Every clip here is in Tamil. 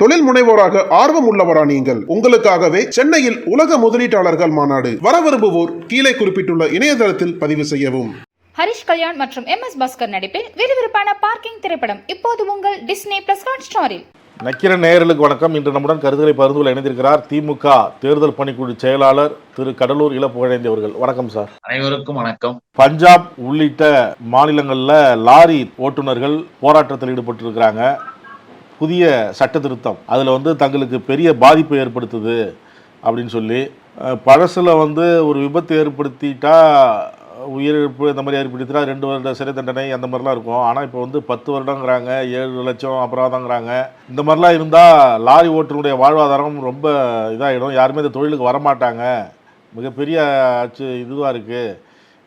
தொழில் முனைவோராக ஆர்வம் உள்ளவரா நீங்கள்? உங்களுக்காகவே சென்னையில் உலக முதலீட்டாளர்கள் மாநாடு. வர விரும்புவோர் கீழே குறிப்பிட்டுள்ள இணையதளத்தில் பதிவு செய்யவும். ஹரிஷ் கல்யாண் மற்றும் MS பாஸ்கர் நடிப்பில் விறுவிறுப்பான பார்க்கிங் திரைப்படம் இப்போது உங்கள் டிஸ்னி பிளஸ் ஹாட்ஸ்டாரில். நக்கிரன் நேயர்களுக்கு வணக்கம். இன்று நம்முடன் கருத்துக்களை பகிர்ந்து கொள்ள இணைந்திருக்கிறார் திமுக தேர்தல் பணிக்குழு செயலாளர் திரு கடலூர் இளப்புகழேந்தி அவர்கள். வணக்கம் சார். அனைவருக்கும் வணக்கம். பஞ்சாப் உள்ளிட்ட மாநிலங்களில் லாரி ஓட்டுநர்கள் போராட்டத்தில் ஈடுபட்டிருக்கிறாங்க. புதிய சட்ட திருத்தம் அதில் தங்களுக்கு பெரிய பாதிப்பை ஏற்படுத்துது அப்படின்னு சொல்லி, பழசில் ஒரு விபத்து ஏற்படுத்திட்டா உயிரிழப்பு இந்த மாதிரி ஏற்படுத்தினா 2 வருட சிறை தண்டனை அந்த மாதிரிலாம் இருக்கும். ஆனால் இப்போ 10 வருடங்கிறாங்க, 7 லட்சம் அபராதங்கிறாங்க. இந்த மாதிரிலாம் இருந்தால் லாரி ஓட்டுநருடைய வாழ்வாதாரம் ரொம்ப இதாகிடும். யாருமே இந்த தொழிலுக்கு வரமாட்டாங்க. மிகப்பெரிய இதுவாக இருக்குது.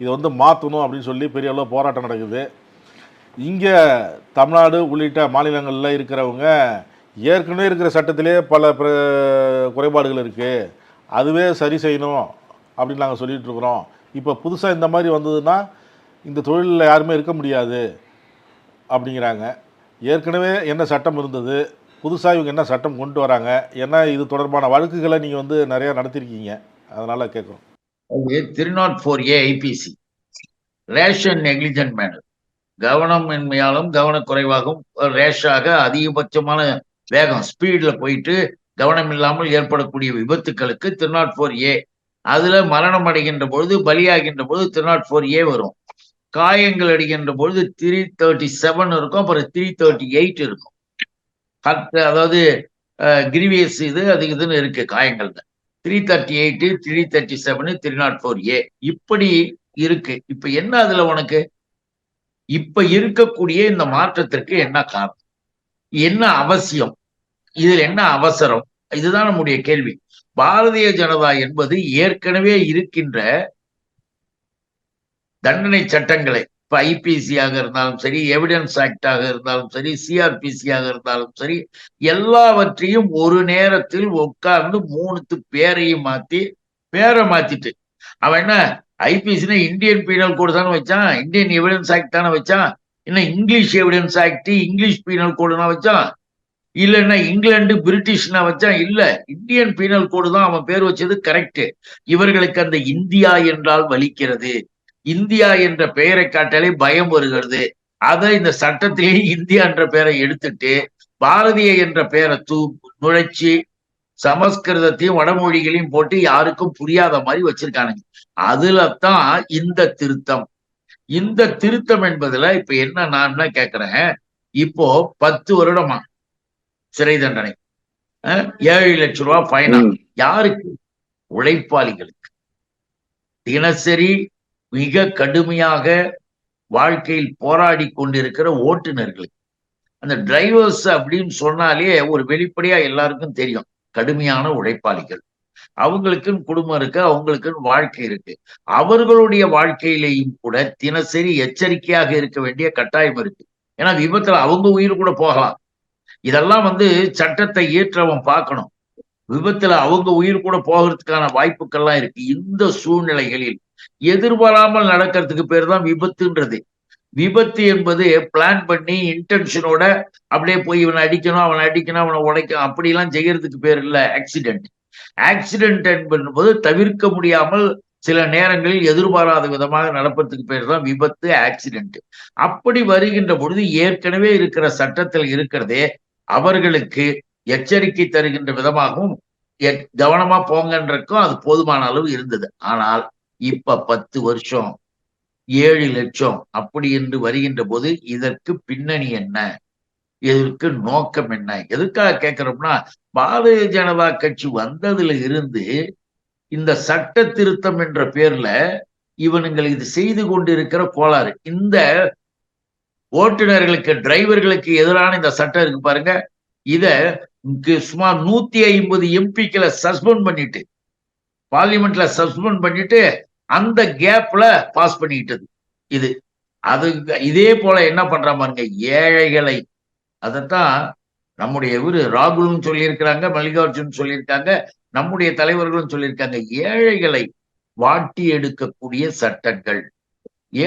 இதை மாற்றணும் அப்படின்னு சொல்லி பெரிய அளவு போராட்டம் நடக்குது. இங்கே தமிழ்நாடு உள்ளிட்ட மாநிலங்களில் இருக்கிறவங்க ஏற்கனவே இருக்கிற சட்டத்திலே பல குறைபாடுகள் இருக்குது, அதுவே சரி செய்யணும் அப்படின்னு நாங்கள் சொல்லிகிட்டு இருக்கிறோம். இப்போ புதுசாக இந்த மாதிரி வந்ததுன்னா இந்த தொழிலில் யாருமே இருக்க முடியாது அப்படிங்கிறாங்க. ஏற்கனவே என்ன சட்டம் இருந்தது, புதுசாக இவங்க என்ன சட்டம் கொண்டு வராங்க, ஏன்னா இது தொடர்பான வழக்குகளை நீங்கள் நிறையா நடத்திருக்கீங்க, அதனால் கேட்குறோம். 304A IPC rash and negligent manner, கவனமின்மையாலும் கவனக்குறைவாகவும் ரேஷாக அதிகபட்சமான வேகம் ஸ்பீடில் போயிட்டு கவனம் இல்லாமல் ஏற்படக்கூடிய விபத்துக்களுக்கு 304A, அதுல மரணம் அடைகின்ற பொழுது பலியாகின்ற பொழுது 304A வரும். காயங்கள் அடைகின்ற பொழுது 337 இருக்கும், அப்புறம் 338 இருக்கும். அதாவது கிரிவியஸ் இதுன்னு இருக்கு காயங்கள்ல. 338, 337, 304A இப்படி இருக்கு. இப்ப என்ன அதுல உனக்கு இப்ப இருக்கக்கூடிய இந்த மாற்றத்திற்கு என்ன காரணம், என்ன அவசியம், இதுல என்ன அவசரம்? இதுதான் நம்முடைய கேள்வி. பாரதிய ஜனதா என்பது ஏற்கனவே இருக்கின்ற தண்டனை சட்டங்களை, இப்ப IPC-யாக இருந்தாலும் சரி, எவிடன்ஸ் ஆக்டாக இருந்தாலும் சரி, CRPC-யாக இருந்தாலும் சரி, எல்லாவற்றையும் ஒரு நேரத்தில் உட்கார்ந்து 3 பேரையும் பேரை மாத்திட்டு, அவன் என்ன IPC-னா இந்தியன் பீனல் கோடு தானே வச்சான், இந்தியன் எவிடன்ஸ் ஆக்ட் தானே வச்சான், இன்னும் English evidence act English penal கோடுனா வச்சான், இல்லைன்னா இங்கிலாந்து பிரிட்டிஷ்னா வச்சா? இல்ல, இந்தியன் பீனல் கோடு தான் அவன் பேர் வச்சது கரெக்ட். இவர்களுக்கு அந்த இந்தியா என்றால் வலிக்கிறது, இந்தியா என்ற பெயரை காட்டாலே பயம் வருகிறது. அதை இந்த சட்டத்திலேயே இந்தியா என்ற பெயரை எடுத்துட்டு பாரதிய என்ற பெயரை நுழைச்சி சமஸ்கிருதத்தையும் வடமொழிகளையும் போட்டு யாருக்கும் புரியாத மாதிரி வச்சிருக்கானுங்க. அதுல தான் இந்த திருத்தம். இந்த திருத்தம் என்பதுல இப்ப என்ன நான் கேட்கிறேன், இப்போ 10 வருடமா சிறை தண்டனை, 7 லட்சம் ரூபாய் ஃபைனா. யாருக்கு? உழைப்பாளிகளுக்கு, தினசரி மிக கடுமையாக வாழ்க்கையில் போராடி கொண்டிருக்கிற ஓட்டுநர்களுக்கு. அந்த டிரைவர்ஸ் அப்படின்னு சொன்னாலே ஒரு வெளிப்படையா எல்லாருக்கும் தெரியும், கடுமையான உழைப்பாளிகள். அவங்களுக்குன்னு குடும்பம் இருக்கு, அவங்களுக்குன்னு வாழ்க்கை இருக்கு. அவர்களுடைய வாழ்க்கையிலையும் கூட தினசரி எச்சரிக்கையாக இருக்க வேண்டிய கட்டாயம் இருக்கு. ஏன்னா விபத்துல அவங்க உயிர் கூட போகலாம். இதெல்லாம் சட்டத்தை ஏற்றவன் பார்க்கணும். விபத்துல அவங்க உயிர் கூட போகிறதுக்கான வாய்ப்புகள்லாம் இருக்கு. இந்த சூழ்நிலைகளில் எதிர்பாராமல் நடக்கிறதுக்கு பேர் தான் விபத்துன்றது. விபத்து என்பது பிளான் பண்ணி இன்டென்ஷனோட அப்படியே போய் இவனை அடிக்கணும், அவனை உடைக்கணும், அப்படிலாம் செய்யறதுக்கு பேர் இல்ல ஆக்சிடென்ட். ஆக்சிடென்ட் என்பது தவிர்க்க முடியாமல் சில நேரங்களில் எதிர்பாராத விதமாக நடப்பதற்கு பேர் தான் விபத்து, ஆக்சிடென்ட். அப்படி வருகின்ற பொழுது ஏற்கனவே இருக்கிற சட்டத்தில் இருக்கிறதே அவர்களுக்கு எச்சரிக்கை தருகின்ற விதமாகவும் கவனமா போங்கன்றக்கும் அது போதுமான அளவு இருந்தது. ஆனால் இப்ப 10 வருஷம் 7 லட்சம் அப்படி என்று வருகின்ற போது இதற்கு பின்னணி என்ன, இதற்கு நோக்கம் என்ன? எதுக்காக கேட்கிறோம்னா, பாரதிய ஜனதா கட்சி வந்ததுல இருந்து இந்த சட்ட திருத்தம் என்ற பேர்ல இவனுங்கள் இது செய்து கொண்டிருக்கிற கோளாறு, இந்த ஓட்டுநர்களுக்கு டிரைவர்களுக்கு எதிரான இந்த சட்டம் இருக்கு பாருங்க, இத சுமார் 150 MPக்களை சஸ்பெண்ட் பண்ணிட்டு, பார்லிமெண்ட்ல சஸ்பெண்ட் பண்ணிட்டு அந்த கேப்ல பாஸ் பண்ணிக்கிட்டது இது. அது இதே போல என்ன பண்ற பாருங்க, ஏழைகளை. அதத்தான் நம்முடைய ராகுலும் சொல்லியிருக்கிறாங்க, மல்லிகார்ஜுன் சொல்லியிருக்காங்க, நம்முடைய தலைவர்களும் சொல்லியிருக்காங்க. ஏழைகளை வாட்டி எடுக்கக்கூடிய சட்டங்கள்,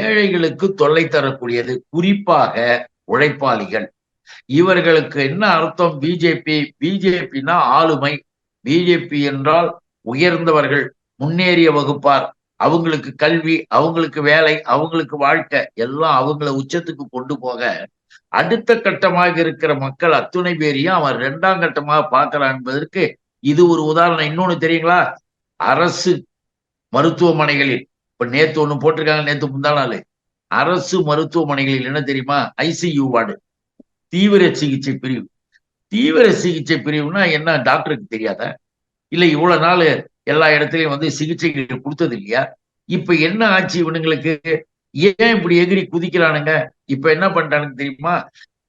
ஏழைகளுக்கு தொல்லை தரக்கூடியது, குறிப்பாக உழைப்பாளிகள். இவர்களுக்கு என்ன அர்த்தம்? பிஜேபினா ஆளுமை, பிஜேபி என்றால் உயர்ந்தவர்கள், முன்னேறிய வகுப்பார், அவங்களுக்கு கல்வி, அவங்களுக்கு வேலை, அவங்களுக்கு வாழ்க்கை எல்லாம் அவங்கள உச்சத்துக்கு கொண்டு போக அடுத்த கட்டமாக இருக்கிற மக்கள் அத்துணை பேரையும் அவன் இரண்டாம் கட்டமாக பார்க்கிறான் என்பதற்கு இது ஒரு உதாரணம். இன்னொன்னு தெரியுங்களா? அரசு மருத்துவமனைகளில் இப்ப நேத்து ஒண்ணு போட்டிருக்காங்க, நேத்து முந்தா நாள் அரசு மருத்துவமனைகளில் என்ன தெரியுமா? ஐசியூ வார்டு, தீவிர சிகிச்சை பிரிவு. தீவிர சிகிச்சை பிரிவுனா என்ன டாக்டருக்கு தெரியாதா? இல்ல இவ்வளவு நாள் எல்லா இடத்துலயும் வந்து சிகிச்சைகள் கொடுத்தது இல்லையா? இப்ப என்ன ஆச்சு இவனுங்களுக்கு? ஏன் இப்படி எகிரி குதிக்கிறானுங்க? இப்ப என்ன பண்றானுங்க தெரியுமா?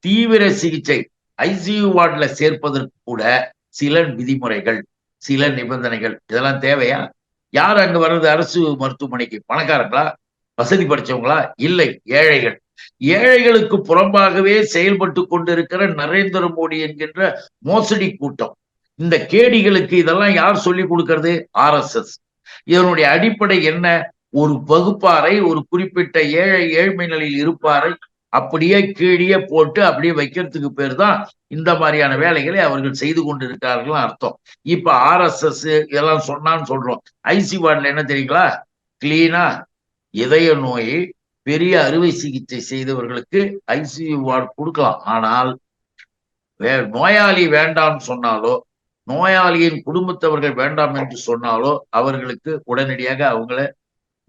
தீவிர சிகிச்சை ஐசியூ வார்டுல சேர்ப்பதற்கு கூட சில விதிமுறைகள், சில நிபந்தனைகள், இதெல்லாம் தேவையா? யார் அங்க வர்றது அரசு மருத்துவமனைக்கு? பணக்காரங்களா? வசதி படைச்சவங்களா? இல்லை, ஏழைகள். ஏழைகளுக்கு புறம்பாகவே செயல்பட்டு கொண்டிருக்கிற நரேந்திர மோடி என்கின்ற மோசடி கூட்டம். இந்த கேடிகளுக்கு இதெல்லாம் யார் சொல்லி கொடுக்கிறது? RSS. இதனுடைய அடிப்படை என்ன? ஒரு வகுப்பாரை, ஒரு குறிப்பிட்ட ஏழ்மை நிலையில் இருப்பாரை அப்படியே கீழே போட்டு அப்படியே வைக்கிறதுக்கு பேர் தான் இந்த மாதிரியான வேலைகளை அவர்கள் செய்து கொண்டிருக்கிறார்கள் அர்த்தம். இப்ப RSS இதெல்லாம் சொன்னான்னு சொல்றோம். ஐசி வார்டுல என்ன தெரியுங்களா? கிளீனா இதய நோய், பெரிய அறுவை சிகிச்சை செய்தவர்களுக்கு ஐசியூ வார்டு கொடுக்கலாம். ஆனால் நோயாளி வேண்டாம்னு சொன்னாலோ, நோயாளியின் குடும்பத்தவர்கள் வேண்டாம் என்று சொன்னாலோ அவர்களுக்கு உடனடியாக அவங்கள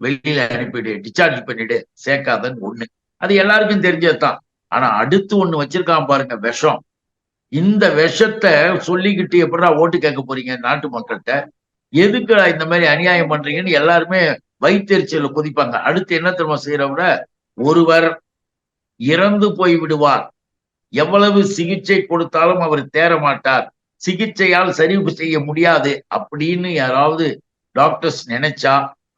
வெளியில அனுப்பிடு, டிஸ்சார்ஜ் பண்ணிடு, சேர்க்காதன்னு ஒண்ணு. அது எல்லாருக்கும் தெரிஞ்சதுதான். ஆனா அடுத்து ஒண்ணு வச்சிருக்கான் பாருங்க, விஷம். இந்த விஷத்தை சொல்லிக்கிட்டு எப்படா ஓட்டு கேட்க போறீங்க நாட்டு மக்கள்கிட்ட? எதுக்கு இந்த மாதிரி அநியாயம் பண்றீங்கன்னு எல்லாருமே வயிற்றெரிச்சல கொதிப்பாங்க. அடுத்து என்ன தெரியுமா செய்யறவங்க? ஒருவர் இறந்து போய் விடுவார், எவ்வளவு சிகிச்சை கொடுத்தாலும் அவர் தேற மாட்டார், சிகிச்சையால் சரி செய்ய முடியாது அப்படின்னு யாராவது டாக்டர்ஸ் நினைச்சா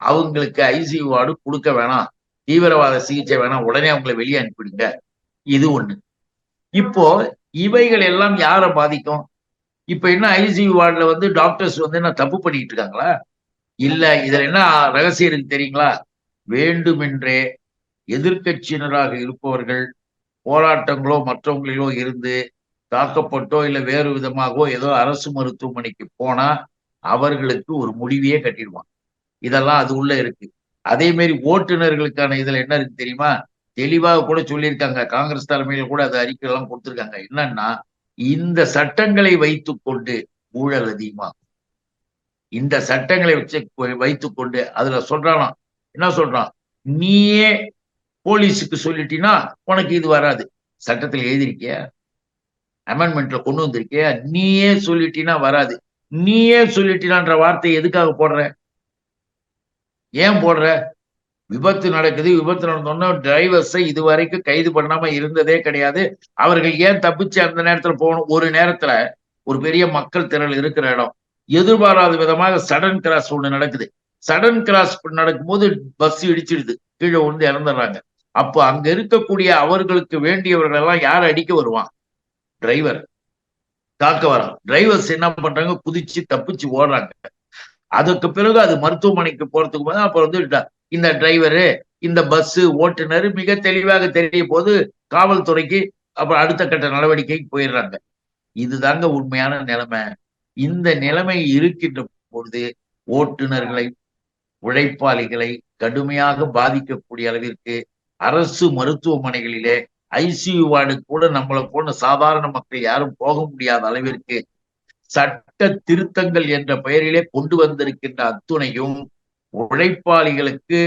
அவங்களுக்கு ஐசியூ வார்டு கொடுக்க வேணாம், தீவிரவாத சிகிச்சை வேணாம், உடனே அவங்களை வெளியே அனுப்பிடுங்க. இது ஒண்ணு. இப்போ இவைகள் எல்லாம் யாரை பாதிக்கும்? இப்ப என்ன ஐசியூ வார்டுல வந்து டாக்டர்ஸ் வந்து என்ன தப்பு பண்ணிட்டு இருக்காங்களா? இல்ல. இதுல என்ன ரகசியம் இருக்கு தெரியுங்களா? வேண்டுமென்றே எதிர்கட்சியினராக இருப்பவர்கள் போராட்டங்களோ மற்றவங்களிலோ இருந்து தாக்கப்பட்டோ இல்ல வேறு விதமாகவோ ஏதோ அரசு மருத்துவமனைக்கு போனா அவர்களுக்கு ஒரு முடிவையே கட்டிடுவான். இதெல்லாம் அது உள்ள இருக்கு. அதே மாதிரி ஓட்டுநர்களுக்கான இதுல என்ன இருக்கு தெரியுமா? தெளிவாக கூட சொல்லியிருக்காங்க. காங்கிரஸ் தலைமையில கூட அது அறிக்கை எல்லாம் கொடுத்திருக்காங்க. என்னன்னா, இந்த சட்டங்களை வைத்துக்கொண்டு ஊழல் அதிகமா, இந்த சட்டங்களை வச்சு வைத்துக்கொண்டு அதுல சொல்றானாம், என்ன சொல்றான்? நீயே போலீஸுக்கு சொல்லிட்டீன்னா உனக்கு இது வராது. சட்டத்தில் எழுதியிருக்கிய, அமெண்ட்மெண்ட்ல கொண்டு வந்திருக்கிய, நீயே சொல்லிட்டீன்னா வராது. நீயே சொல்லிட்டீனான்ற வார்த்தையை எதுக்காக போடுற? ஏன் போடுற? விபத்து நடக்குது, விபத்து நடந்தோன்னா டிரைவர்ஸை இதுவரைக்கும் கைது பண்ணாம இருந்ததே கிடையாது. அவர்கள் ஏன் தப்பிச்சு அந்த நேரத்துல போகணும்? ஒரு நேரத்துல ஒரு பெரிய மக்கள் திரள் இருக்கிற இடம், எதிர்பாராத விதமாக சடன் கிராஸ் ஒண்ணு நடக்குது. சடன் கிராஸ் நடக்கும்போது பஸ் இடிச்சிடுது, கீழே விழுந்து இறந்துடுறாங்க. அப்போ அங்க இருக்கக்கூடிய அவர்களுக்கு வேண்டியவர்கள் எல்லாம் யார் அடிக்க வருவான்? டிரைவர் காக்க வரான். டிரைவர்ஸ் என்ன பண்றாங்க? குதிச்சு தப்பிச்சு ஓடுறாங்க. அதுக்கு பிறகு அது மருத்துவமனைக்கு போறதுக்கு போது அப்புறம் வந்து இந்த டிரைவரு, இந்த பஸ் ஓட்டுநர் மிக தெளிவாக தெரிய போது காவல்துறைக்கு அப்புறம் அடுத்த கட்ட நடவடிக்கைக்கு போயிடுறாங்க. இதுதாங்க உண்மையான நிலைமை. இந்த நிலைமை இருக்கின்ற பொழுது ஓட்டுநர்களை, உழைப்பாளிகளை கடுமையாக பாதிக்கக்கூடிய அளவிற்கு அரசு மருத்துவமனைகளிலே ஐசியூ வார்டு கூட நம்மளை போன சாதாரண மக்கள் யாரும் போக முடியாத அளவிற்கு சட்ட திருத்தங்கள் என்ற பெயரிலே கொண்டு வந்திருக்கின்ற அத்துணையும் உழைப்பாளிகளுக்கு,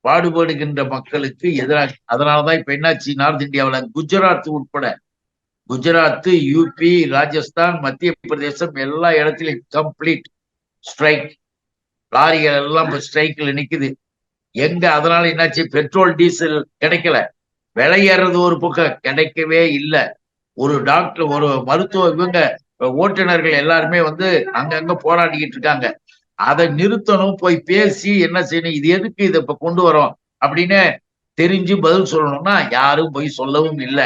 பாடுபடுகின்ற மக்களுக்கு எதிராக. அதனாலதான் இப்ப என்னாச்சு, நார்த் இந்தியாவில் குஜராத் உட்பட, குஜராத், யூபி, ராஜஸ்தான், மத்திய பிரதேசம் எல்லா இடத்திலும் கம்ப்ளீட் ஸ்ட்ரைக். லாரிகள் எல்லாம் ஸ்ட்ரைக்ல நிக்குது. எங்க? அதனால என்னாச்சு? பெட்ரோல் டீசல் கிடைக்கல, விலை ஏறது ஒரு பக்கம், கிடைக்கவே இல்லை. ஒரு டாக்டர், ஒரு மருத்துவ, இவங்க ஓட்டுநர்கள் எல்லாருமே வந்து அங்கங்க போராடிக்கிட்டு இருக்காங்க. அதை நிறுத்தணும், போய் பேசி என்ன செய்யணும், இது எதுக்கு இதை இப்ப கொண்டு வரோம் அப்படின்னு தெரிஞ்சு பதில் சொல்லணும்னா யாரும் போய் சொல்லவும் இல்லை.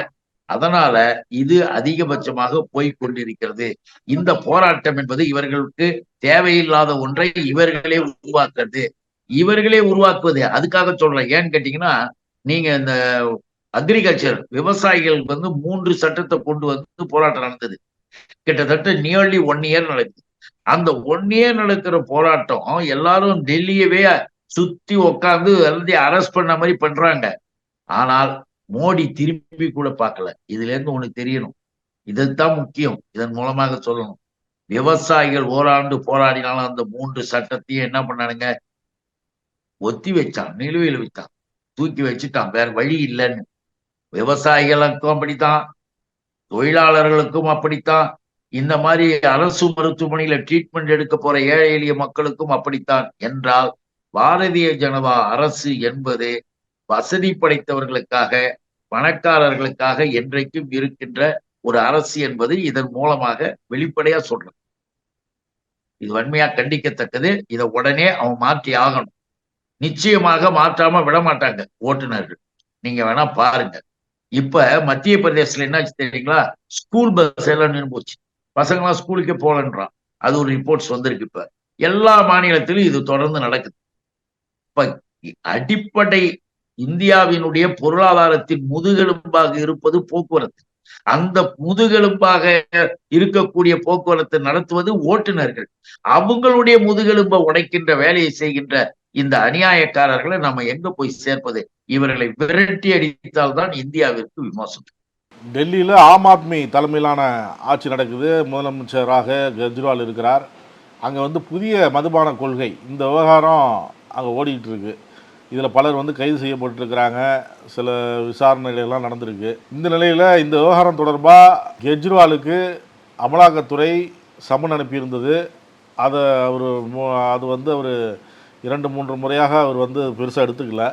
அதனால இது அதிகபட்சமாக போய்கொண்டிருக்கிறது. இந்த போராட்டம் என்பது இவர்களுக்கு தேவையில்லாத ஒன்றை இவர்களே உருவாக்குறது. இவர்களே உருவாக்குவது. அதுக்காக சொல்றேன். ஏன்னு கேட்டீங்கன்னா, நீங்க இந்த அக்ரிகல்ச்சர் விவசாயிகள் 3 சட்டத்தை கொண்டு வந்து போராட்டம் நடந்தது. கிட்டத்தட்ட நியர்லி 1 இயர் நடக்குது. அந்த 1 இயர் நடக்கிற போராட்டம் எல்லாரும் டெல்லியவே சுத்தி உட்கார்ந்து எல்லாத்தையும் அரெஸ்ட் பண்ண மாதிரி பண்றாங்க. ஆனால் மோடி திரும்பி கூட பார்க்கல. இதுல இருந்து உனக்கு தெரியணும், இதுதான் முக்கியம். இதன் மூலமாக சொல்லணும், விவசாயிகள் ஓராண்டு போராடினாலும் அந்த 3 சட்டத்தையும் என்ன பண்ணானுங்க, ஒத்தி வச்சான், நிலுவையில் வைத்தான், தூக்கி வச்சுட்டான். வேற வழி இல்லைன்னு. விவசாயிகளுக்கும் அப்படித்தான், தொழிலாளர்களுக்கும் அப்படித்தான், இந்த மாதிரி அரசு மருத்துவமனையில ட்ரீட்மெண்ட் எடுக்க போற ஏழை எளிய மக்களுக்கும் அப்படித்தான். என்றால் பாரதிய ஜனதா அரசு என்பது வசதி படைத்தவர்களுக்காக, பணக்காரர்களுக்காக என்றைக்கும் இருக்கின்ற ஒரு அரசு என்பது இதன் மூலமாக வெளிப்படையா சொல்றேன். இது வன்மையா கண்டிக்கத்தக்கது. இதை உடனே அவன் மாற்றி ஆகணும். நிச்சயமாக மாற்றாம விட மாட்டாங்க ஓட்டுநர்கள். நீங்க வேணா பாருங்க. இப்ப மத்திய பிரதேசத்துல என்னாச்சு தெரியுங்களா, ஸ்கூல் பஸ் எல்லாம் நின்று போச்சு. பசங்களாம் ஸ்கூலுக்கே போகலன்றான். அது ஒரு ரிப்போர்ட்ஸ் வந்திருக்கு. இப்ப எல்லா மாநிலத்திலும் இது தொடர்ந்து நடக்குது. இப்ப அடிப்படை இந்தியாவினுடைய பொருளாதாரத்தின் முதுகெலும்பாக இருப்பது போக்குவரத்து. அந்த முதுகெலும்பாக இருக்கக்கூடிய போக்குவரத்து நடத்துவது ஓட்டுநர்கள். அவங்களுடைய முதுகெலும்பை உடைக்கின்ற வேலையை செய்கின்ற இந்த அநியாயக்காரர்களை நம்ம எங்க போய் சேர்ப்பது? இவர்களை விரட்டி அடித்தால்தான் இந்தியாவிற்கு விமோசனம். டெல்லியில் ஆம் ஆத்மி தலைமையிலான ஆட்சி நடக்குது. முதலமைச்சராக கெஜ்ரிவால் இருக்கிறார். அங்கே புதிய மதுபான கொள்கை, இந்த விவகாரம் அங்கே ஓடிக்கிட்டு இருக்கு. இதில் பலர் கைது செய்யப்பட்டிருக்கிறாங்க. சில விசாரணைகள்லாம் நடந்திருக்கு. இந்த நிலையில் இந்த விவகாரம் தொடர்பாக கெஜ்ரிவாலுக்கு அமலாக்கத்துறை சம்மன் அனுப்பியிருந்தது. அதை அவர் அவர் 2-3 முறையாக அவர் பெருசாக எடுத்துக்கல.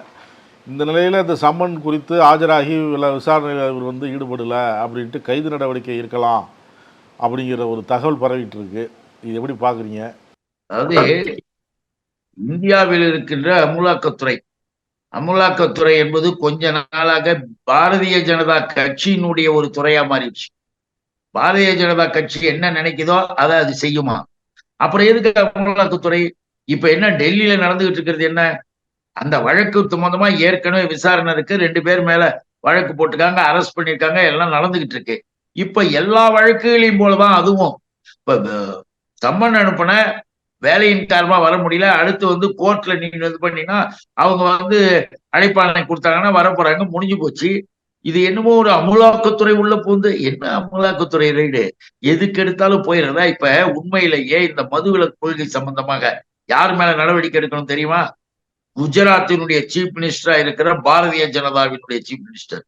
இந்த நிலையில் இந்த சம்மன் குறித்து ஆஜராகி விசாரணையில் அவர் ஈடுபடலை அப்படின்ட்டு கைது நடவடிக்கை இருக்கலாம் அப்படிங்கிற ஒரு தகவல் பரவிட்டு இருக்கு. இது எப்படி பார்க்குறீங்க? அதாவது இந்தியாவில் இருக்கின்ற அமலாக்கத்துறை என்பது கொஞ்ச நாளாக பாரதிய ஜனதா கட்சியினுடைய ஒரு துறையா மாறிடுச்சு. பாரதிய ஜனதா கட்சி என்ன நினைக்குதோ அதை அது செய்யுமா? அப்புறம் எதுக்கு அமலாக்கத்துறை? இப்ப என்ன டெல்லியில நடந்துகிட்டு இருக்கிறது என்ன? அந்த வழக்கு சம்பந்தமா ஏற்கனவே விசாரணை இருக்கு. 2 பேர் மேல வழக்கு போட்டுருக்காங்க, அரெஸ்ட் பண்ணிருக்காங்க, எல்லாம் நடந்துகிட்டு இருக்கு. இப்ப எல்லா வழக்குகளையும் போலதான் அதுவும். இப்ப சம்மன் அனுப்பின வேலையின் காரணமா வர முடியல, அடுத்து கோர்ட்ல நீங்க இது பண்ணீங்கன்னா அவங்க அழைப்பாணை கொடுத்தாங்கன்னா வர போறாங்க, முடிஞ்சு போச்சு. இது என்னமோ ஒரு அமலாக்கத்துறை உள்ள பூந்து என்ன அமலாக்கத்துறை ரைடு எதுக்கு எடுத்தாலும் போயிடுறதா? இப்ப உண்மையிலேயே இந்த மதுவிலக்கு கொள்கை சம்பந்தமாக யார் மேல நடவடிக்கை எடுக்கணும் தெரியுமா? குஜராத்தினுடைய சீஃப் மினிஸ்டரா இருக்கிற பாரதிய ஜனதாவினுடைய சீஃப் மினிஸ்டர்.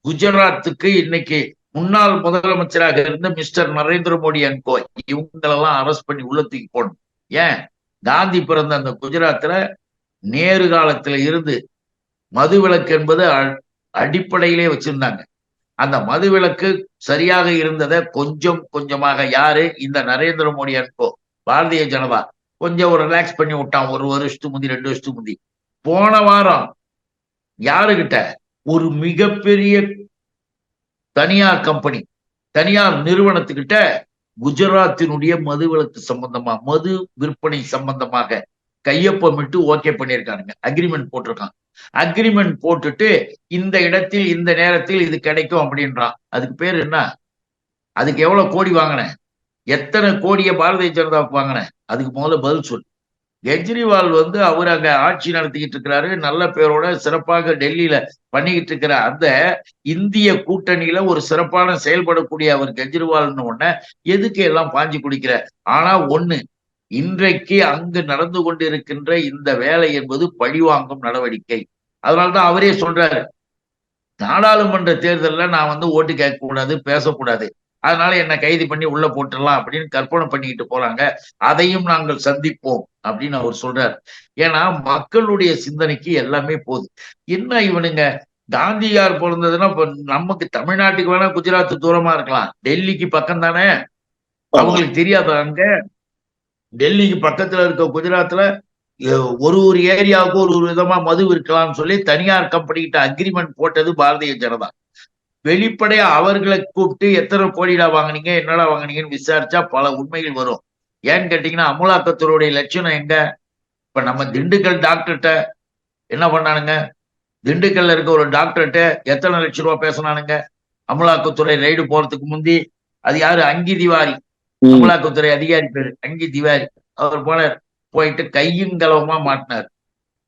குஜராத்துக்கு இன்னைக்கு முன்னாள் முதலமைச்சராக இருந்த மிஸ்டர் நரேந்திர மோடி அண்ட் கோ, இவங்களெல்லாம் அரெஸ்ட் பண்ணி உள்ளத்துக்கு போடணும். ஏன்? காந்தி பிறந்த அந்த குஜராத்ல நேரு காலத்துல இருந்து மதுவிலக்கு என்பது அடிப்படையிலே வச்சிருந்தாங்க. அந்த மதுவிலக்கு சரியாக இருந்ததை கொஞ்சம் கொஞ்சமாக யாரு, இந்த நரேந்திர மோடி அண்ட் கோ, பாரதிய ஜனதா கொஞ்சம் ஒரு ரிலாக்ஸ் பண்ணி விட்டான். 1 வருஷத்துக்கு முந்தி, 2 வருஷத்துக்கு முந்தி. போன வாரம் யாருகிட்ட ஒரு மிகப்பெரிய தனியார் கம்பெனி, தனியார் நிறுவனத்துக்கிட்ட குஜராத்தினுடைய மதுவிலக்கு சம்பந்தமா, மது விற்பனை சம்பந்தமாக கையொப்பமிட்டு ஓகே பண்ணியிருக்கானுங்க. அக்ரிமெண்ட் போட்டிருக்கான். அக்ரிமெண்ட் போட்டுட்டு இந்த இடத்தில் இந்த நேரத்தில் இது கிடைக்கும் அப்படின்றான். அதுக்கு பேர் என்ன? அதுக்கு எவ்வளவு கோடி வாங்கின? எத்தனை கோடியை பாரதிய ஜனதாவுக்கு வாங்கின? அதுக்கு முதல்ல பதில் சொல்லு. கெஜ்ரிவால் அவர் அங்க ஆட்சி நடத்திக்கிட்டு இருக்கிறாரு, நல்ல பேரோட சிறப்பாக டெல்லியில பண்ணிக்கிட்டு இருக்கிற அந்த இந்திய கூட்டணியில ஒரு சிறப்பான செயல்படக்கூடிய அவர் கெஜ்ரிவால்னு ஒண்ண எதுக்கு எல்லாம் பாஞ்சு குடிக்கிற? ஆனா ஒண்ணு, இன்றைக்கு அங்கு நடந்து கொண்டிருக்கின்ற இந்த வேலை என்பது பழிவாங்கும் நடவடிக்கை. அதனால்தான் அவரே சொல்றாரு, நாடாளுமன்ற தேர்தலில் நான் ஓட்டு கேட்க கூடாது, பேசக்கூடாது, அதனால என்ன கைது பண்ணி உள்ள போட்டுடலாம் அப்படின்னு கற்பனை பண்ணிக்கிட்டு போறாங்க. அதையும் நாங்கள் சந்திப்போம் அப்படின்னு அவர் சொல்றாரு. ஏன்னா மக்களுடைய சிந்தனைக்கு எல்லாமே போகுது. என்ன இவனுங்க, காந்தியார் பிறந்ததுன்னா நமக்கு தமிழ்நாட்டுக்கு வேணா குஜராத் தூரமா இருக்கலாம், டெல்லிக்கு பக்கம் தானே. அவங்களுக்கு தெரியாத அங்க டெல்லிக்கு பக்கத்துல இருக்க குஜராத்ல ஒரு ஏரியாவுக்கு ஒரு விதமா மது இருக்கலாம்னு சொல்லி தனியார் கம்பெனி கிட்ட அக்ரிமெண்ட் போட்டது பாரதிய ஜனதா. வெளிப்படையா அவர்களை கூப்பிட்டு எத்தனை கோடிடா வாங்கினீங்க, என்னடா வாங்கினீங்கன்னு விசாரிச்சா பல உண்மைகள் வரும். ஏன்னு கேட்டீங்கன்னா அமலாக்கத்துறையுடைய லட்சணம் எங்க? இப்ப நம்ம திண்டுக்கல் டாக்டர்கிட்ட என்ன பண்ணானுங்க, திண்டுக்கல்ல இருக்க ஒரு டாக்டர்கிட்ட எத்தனை லட்சம் ரூபாய் பேசினானுங்க அமலாக்கத்துறை ரைடு போறதுக்கு முந்தி. அது யாரு? அங்கி திவாரி, அமலாக்கத்துறை அதிகாரி பேரு அங்கி திவாரி. அவர் போனார், போயிட்டு கையும் களவுமா மாட்டினார்.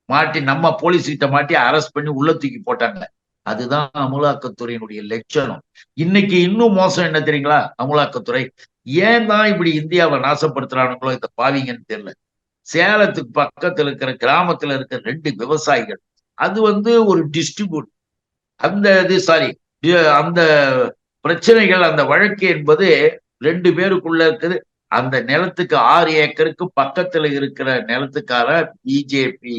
மாட்டி நம்ம போலீஸ் கிட்ட மாட்டி அரெஸ்ட் பண்ணி உள்ள தூக்கி போட்டாங்க. அதுதான் அமலாக்கத்துறையினுடைய லட்சணம். இன்னைக்கு இன்னும் மோசம் என்ன தெரியுங்களா? அமலாக்கத்துறை ஏன் தான் இப்படி இந்தியாவை நாசப்படுத்துறானுங்களோ இந்த பாவிங்கன்னு தெரியல. சேலத்துக்கு பக்கத்துல இருக்கிற கிராமத்துல இருக்கிற 2 விவசாயிகள், அது ஒரு டிஸ்ட்ரிபியூட், அந்த இது சாரி அந்த பிரச்சனைகள், அந்த வழக்கு என்பது 2 பேருக்குள்ள இருக்குது. அந்த நிலத்துக்கு 6 ஏக்கருக்கு பக்கத்துல இருக்கிற நிலத்துக்கார பிஜேபி.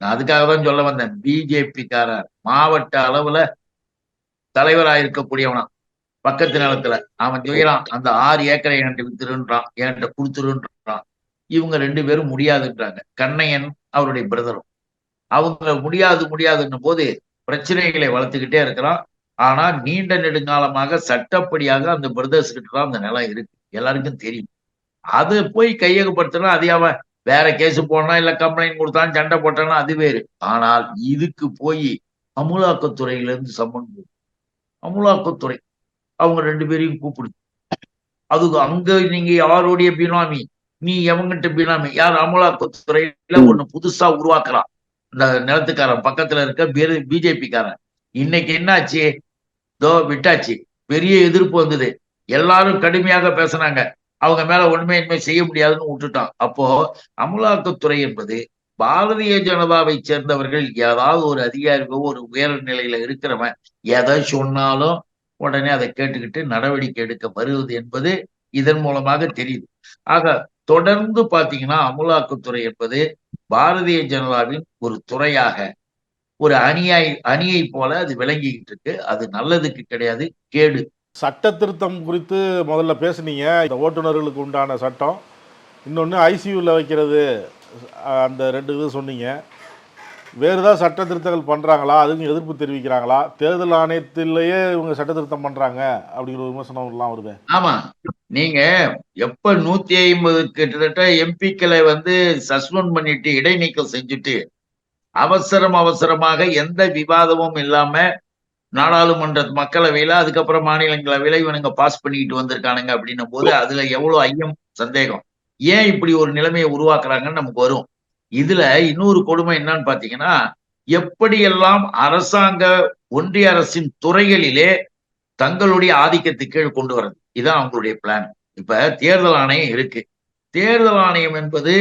நான் அதுக்காக தான் சொல்ல வந்தேன். பிஜேபி காரர் மாவட்ட அளவுல தலைவரா இருக்கக்கூடியவனா, பக்கத்து நிலத்துல அவன் செய்யறான். அந்த 6 ஏக்கரை என்கிட்ட வித்துருன்றான், என்கிட்ட கொடுத்துருன்றான். இவங்க 2 பேரும் முடியாதுன்றாங்க. கண்ணையன் அவருடைய பிரதரும். அவங்க முடியாதுன்னும் போது பிரச்சனைகளை வளர்த்துக்கிட்டே இருக்கிறான். ஆனா நீண்ட நெடுங்காலமாக சட்டப்படியாக அந்த பிரதர்ஸ் கிட்ட தான் அந்த நிலம் இருக்கு, எல்லாருக்கும் தெரியும். அதை போய் கையகப்படுத்தினா அது அவன் வேற கேஸ் போனா இல்ல கம்ப்ளைண்ட் கொடுத்தான் சண்டை போட்டானா அது வேறு. ஆனால் இதுக்கு போய் அமலாக்கத்துறையில இருந்து சம்மன் அமலாக்கத்துறை அவங்க 2 பேரையும் கூப்பிடுது. அது அங்க நீங்க யாருடைய பினாமி, நீ எவங்கிட்ட பினாமி? யார்? அமலாக்கத்துறையில ஒண்ணு புதுசா உருவாக்குறான் இந்த நிலத்துக்காரன், பக்கத்துல இருக்க பிஜேபி காரன். இன்னைக்கு என்னாச்சு? விட்டாச்சு. பெரிய எதிர்ப்பு வந்தது, எல்லாரும் கடுமையாக பேசினாங்க. அவங்க மேல உண்மையின்மை செய்ய முடியாதுன்னு விட்டுட்டான். அப்போ அமலாக்கத்துறை என்பது பாரதிய ஜனதாவை சேர்ந்தவர்கள், ஏதாவது ஒரு அதிகாரிகோ ஒரு உயர் நிலையில இருக்கிறவன் எதை சொன்னாலும் உடனே அதை கேட்டுக்கிட்டு நடவடிக்கை எடுக்க வருவது என்பது இதன் மூலமாக தெரியுது. ஆக தொடர்ந்து பாத்தீங்கன்னா அமலாக்கத்துறை என்பது பாரதிய ஜனதாவின் ஒரு துறையாக, ஒரு அணியை போல அது விளங்கிக்கிட்டு இருக்கு. அது நல்லதுக்கு கிடையாது, கேடு. சட்ட திருத்தம் குறித்து முதல்ல பேசுனீங்க. இந்த ஓட்டுநர்களுக்கு உண்டான சட்டம், இன்னொன்று ஐசியூவில் வைக்கிறது, அந்த 2 இது சொன்னீங்க. வேறு ஏதாவது சட்ட திருத்தங்கள் பண்ணுறாங்களா? அதுக்கும் எதிர்ப்பு தெரிவிக்கிறாங்களா? தேர்தல் ஆணையத்திலேயே இவங்க சட்ட திருத்தம் பண்ணுறாங்க அப்படிங்கிற ஒரு விமர்சனம்லாம் வருது. ஆமா, நீங்க எப்ப 150 கிட்டத்தட்ட எம்பிக்களை சஸ்பெண்ட் பண்ணிட்டு இடைநீக்கம் செஞ்சுட்டு அவசரமாக எந்த விவாதமும் இல்லாம நாடாளுமன்ற மக்களவையில அதுக்கப்புறம் மாநிலங்களவையில இவனுங்க பாஸ் பண்ணிட்டு வந்திருக்கானுங்க அப்படின்னும் போது அதுல எவ்வளவு ஐயம், சந்தேகம். ஏன் இப்படி ஒரு நிலைமையை உருவாக்குறாங்கன்னு நமக்கு வரும். இதுல இன்னொரு கொடுமை என்னன்னு பாத்தீங்கன்னா, எப்படியெல்லாம் அரசாங்க ஒன்றிய அரசின் துறைகளிலே தங்களுடைய ஆதிக்கத்துக்கு கீழ் கொண்டு வர்றது, இதுதான் அவங்களுடைய பிளான். இப்ப தேர்தல் ஆணையம் இருக்கு. தேர்தல் ஆணையம் என்பது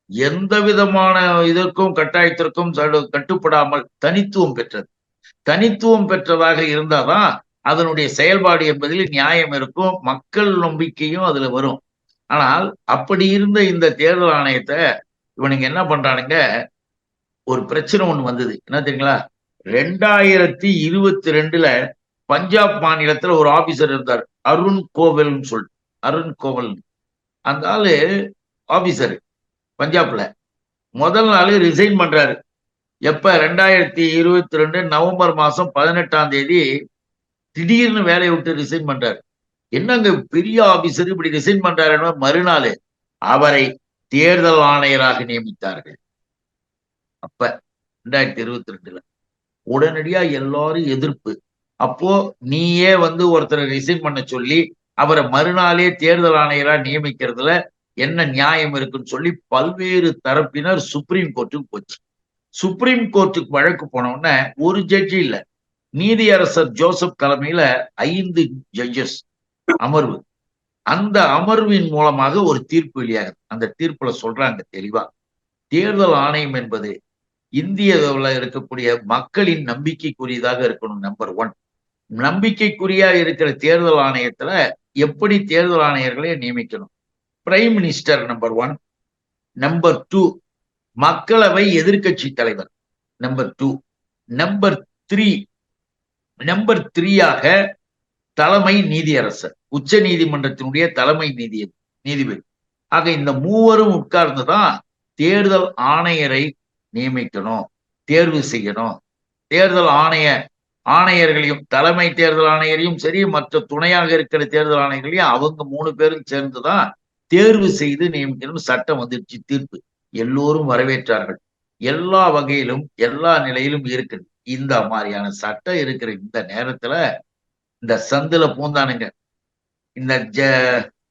எந்த விதமான இதற்கும் கட்டாயத்திற்கும் கட்டுப்படாமல் தனித்துவம் பெற்றது. தனித்துவம் பெற்றதாக இருந்தாதான் அதனுடைய செயல்பாடு என்பதில் நியாயம் இருக்கும், மக்கள் நம்பிக்கையும் அதுல வரும். ஆனால் அப்படி இருந்த இந்த தேர்தல் ஆணையத்தை இவனுங்க என்ன பண்றானுங்க? ஒரு பிரச்சனை ஒண்ணு வந்தது, என்ன தெரியுங்களா? 2022 பஞ்சாப் மாநிலத்துல ஒரு ஆபீசர் இருந்தார், அருண் கோவல்னு சொல்லிட்டு. அருண் கோவல் அந்த ஆளு ஆபீசர் பஞ்சாப்ல. முதல் நாள் ரிசைன் பண்றாரு. எப்ப? 2022 நவம்பர் மாசம் 18ஆம் தேதி திடீர்னு வேலையை விட்டு ரிசைன் பண்றாரு. என்னங்க பெரிய ஆபீசர் இப்படி ரிசைன் பண்றாரு? மறுநாள் அவரை தேர்தல் ஆணையராக நியமித்தார்கள். அப்ப 2022 உடனடியா எல்லாரும் எதிர்ப்பு. அப்போ நீயே ஒருத்தரை ரிசைன் பண்ண சொல்லி அவரை மறுநாளே தேர்தல் ஆணையரா நியமிக்கிறதுல என்ன நியாயம் இருக்குன்னு சொல்லி பல்வேறு தரப்பினர் சுப்ரீம் கோர்ட்டுக்கு போச்சு. சுப்ரீம் கோர்ட்டுக்கு வழக்கு போனோடனே ஒரு ஜட்ஜி இல்ல, நீதியரசர் ஜோசப் தலைமையில 5 ஜட்ஜஸ் அமர்வு. அந்த அமர்வின் மூலமாக ஒரு தீர்ப்பு வெளியாகுது. அந்த தீர்ப்புல சொல்றாங்க தெளிவா, தேர்தல் ஆணையம் என்பது இந்தியாவில் இருக்கக்கூடிய மக்களின் நம்பிக்கைக்குரியதாக இருக்கணும். நம்பர் 1, நம்பிக்கைக்குரியா இருக்கிற தேர்தல் ஆணையத்துல எப்படி தேர்தல் ஆணையர்களை நியமிக்கணும்? Prime minister number 1. நம்பர் 2, மக்களவை எதிர்கட்சி தலைவர் நம்பர் 2. நம்பர் 3ஆக தலைமை நீதியரசர், உச்ச நீதிமன்றத்தினுடைய தலைமை நீதிபதி. ஆக இந்த மூவரும் உட்கார்ந்துதான் தேர்தல் ஆணையரை நியமிக்கணும், தேர்வு செய்யணும். தேர்தல் ஆணையர்களையும், தலைமை தேர்தல் ஆணையரையும் சரி, மற்ற துணையாக இருக்கிற தேர்தல் ஆணையர்களையும் அவங்க 3 பேரும் சேர்ந்துதான் தேர்வு செய்து நியமிக்கணும். சட்டம் வந்துருச்சு, தீர்ப்பு எல்லோரும் வரவேற்றார்கள். எல்லா வகையிலும் எல்லா நிலையிலும் இருக்கு. இந்த மாதிரியான சட்டம் இருக்கிற இந்த நேரத்துல இந்த சந்துல பூந்தானுங்க இந்த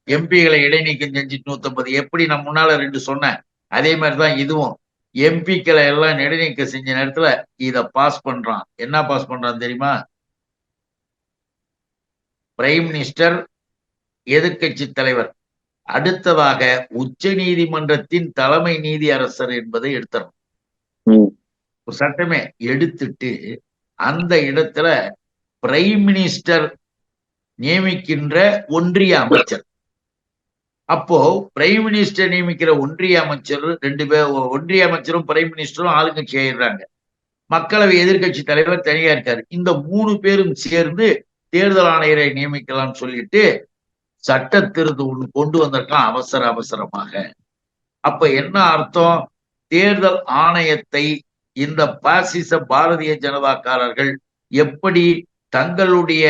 எம்பிகளை இடைநீக்கம் செஞ்சு 150 எப்படி நான் முன்னால 2 சொன்னேன், அதே மாதிரிதான் இதுவும் எம்பிக்களை எல்லாம் இடைநீக்கம் செஞ்ச நேரத்துல இத பாஸ் பண்றான். என்ன பாஸ் பண்றான் தெரியுமா? பிரைம் மினிஸ்டர், எதிர்க்கட்சி தலைவர், அடுத்ததாக உச்ச நீதிமன்றத்தின் தலைமை நீதி அரசர் என்பதை எடுத்துறோம். ஒரு சட்டமே எடுத்துட்டு அந்த இடத்துல பிரைம் மினிஸ்டர் நியமிக்கின்ற ஒன்றிய அமைச்சர். அப்போ பிரைம் மினிஸ்டர் நியமிக்கிற ஒன்றிய அமைச்சர் 2 பேர், ஒன்றிய அமைச்சரும் பிரைம் மினிஸ்டரும் ஆளுங்கட்சி ஆயிடுறாங்க. மக்களவை எதிர்க்கட்சி தலைவர் தனியா இருக்காரு. இந்த 3 பேரும் சேர்ந்து தேர்தல் ஆணையரை நியமிக்கலாம் சொல்லிட்டு சட்ட திருத்தம் கொண்டு வந்திருக்கான் அவசரமாக. அப்ப என்ன அர்த்தம்? தேர்தல் ஆணையத்தை இந்த பாசிச பாரதிய ஜனதாக்காரர்கள் எப்படி தங்களுடைய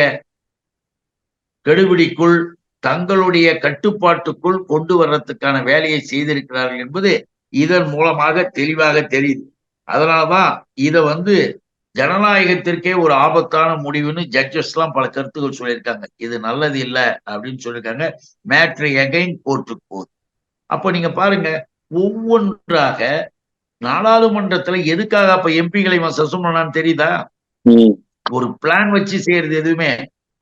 கெடுபிடிக்குள், தங்களுடைய கட்டுப்பாட்டுக்குள் கொண்டு வர்றதுக்கான வேலையை செய்திருக்கிறார்கள் என்பது இதன் மூலமாக தெளிவாக தெரியுது. அதனாலதான் இத ஜனநாயகத்திற்கே ஒரு ஆபத்தான முடிவுன்னு ஜட்ஜஸ் எல்லாம் பல கருத்துக்கள் சொல்லியிருக்காங்க. இது நல்லது இல்லை அப்படின்னு சொல்லியிருக்காங்க. மேட்ரு எகைன் கோர்ட்டுக்கு போகுது. அப்ப நீங்க பாருங்க, ஒவ்வொன்றாக நாடாளுமன்றத்துல எதுக்காக அப்ப எம்பிகளை சஸ்பெண்ட் பண்ணான்னு தெரியுதா? ஒரு பிளான் வச்சு செய்யறது எதுவுமே.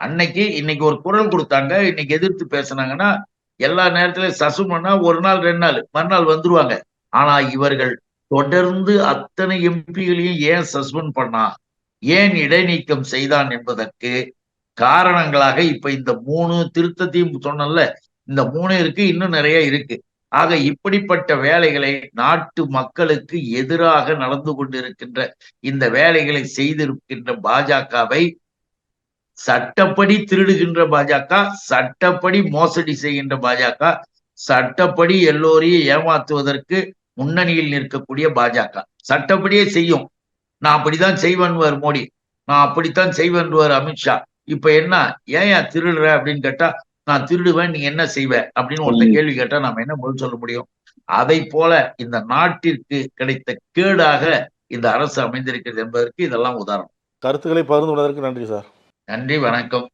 இன்னைக்கு ஒரு குரல் கொடுத்தாங்க, இன்னைக்கு எதிர்த்து பேசினாங்கன்னா எல்லா நேரத்திலும் சஸ்பெண்ட் பண்ணா 1 நாள் 2 நாள் மறுநாள் வந்துருவாங்க. ஆனா இவர்கள் தொடர்ந்து அத்தனை எம்பிகளையும் ஏன் சஸ்பெண்ட் பண்ணா, ஏன் இடைநீக்கம் செய்தான் என்பதற்கு காரணங்களாக இப்ப இந்த 3 திருத்தத்தையும் சொன்னல, இந்த 3 இருக்கு, இன்னும் நிறைய இருக்கு. ஆக இப்படிப்பட்ட வேலைகளை, நாட்டு மக்களுக்கு எதிராக நடந்து கொண்டிருக்கின்ற இந்த வேலைகளை செய்திருக்கின்ற பாஜகவை, சட்டப்படி திருடுகின்ற பாஜக, சட்டப்படி மோசடி செய்கின்ற பாஜக, சட்டப்படி எல்லோரையும் ஏமாத்துவதற்கு முன்னணியில் நிற்கக்கூடிய பாஜக சட்டப்படியே செய்யும். நான் அப்படித்தான் செய்வேன்வார் மோடி, நான் அப்படித்தான் செய்வேன்வார் அமித்ஷா. இப்ப என்ன, ஏன் திருடுற அப்படின்னு கேட்டா, நான் திருடுவேன், நீ என்ன செய்வ அப்படின்னு ஒருத்த கேள்வி கேட்டா நாம என்ன பதில் சொல்ல முடியும்? அதை போல இந்த நாட்டிற்கு கிடைத்த கேடாக இந்த அரசு அமைந்திருக்கிறது என்பதற்கு இதெல்லாம் உதாரணம். கருத்துக்களை பகிர்ந்து கொண்டதற்கு நன்றி சார். நன்றி, வணக்கம்.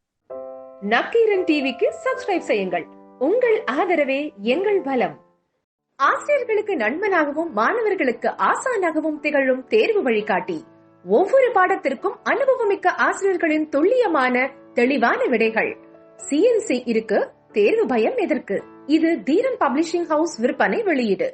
நக்கீரன் டிவிக்கு சப்ஸ்கிரைப் செய்யுங்கள். உங்கள் ஆதரவே எங்கள் பலம். ஆசிரியர்களுக்கு நண்பனாகவும் மாணவர்களுக்கு ஆசானாகவும் திகழும் தேர்வு வழிகாட்டி. ஒவ்வொரு பாடத்திற்கும் அனுபவமிக்க ஆசிரியர்களின் துல்லியமான தெளிவான விடைகள். CNC இருக்கு, தேர்வு பயம் எதற்கு? இது தீரன் பப்ளிஷிங் ஹவுஸ் விற்பனை வெளியீடு.